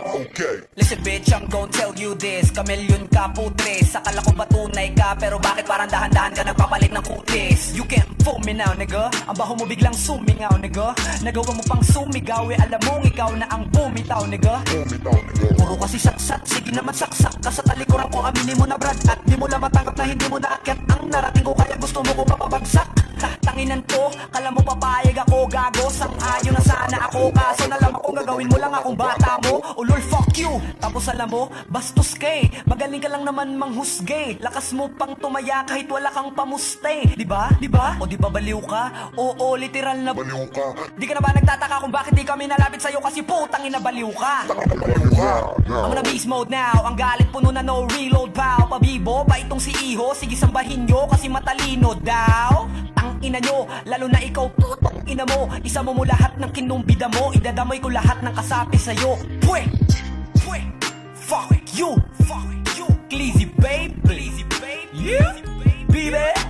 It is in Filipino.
Okay. Listen bitch, I'm gon' tell you this. Kamilyon ka putres, akala ko patunay ka, pero bakit parang dahan-dahan ka nagpapalit ng kutis? You can't fool me now nigga, ang baho mo biglang sumingaw nigga. Nagawa mo pang sumigaw, alam mong ikaw na ang bumitaw nigga. Puro kasi saksat, sige naman saksak ka sa talikuran ko, aminin mo na brad. At di mo lang matanggap na hindi mo naakyat ang narating ko, kaya gusto mo ko mapabagsak. Tanginan ko, kala mo papayag ako, gago. Sang-ayon na sana ako, kaso nalaman ko gagawin mo lang akong bata mo. Ulol fuck you, tapos alam mo, bastos kay, magaling ka lang naman manghusgay. Lakas mo pang tumaya kahit wala kang pamuste. Diba? Diba? O diba baliw ka? Oo, literal na Baliw ka. Di ka na ba nagtataka kung bakit di kami nalapit sa'yo, kasi putang ina baliw ka. Baliw ka. I'm on a beast mode now, ang galit puno na no reload pow. Pabibo, ba itong si Iho, sige sambahin nyo kasi matalino daw. Tang ina nyo, lalo na ikaw putang ina mo. Isa mo lahat ng kinumbida mo, idadamay ko lahat ng kasapi sa'yo. Pwe! Pwe! Fuck you! Fuck you! Glizzy babe! Glizzy babe! Yeah! Baby!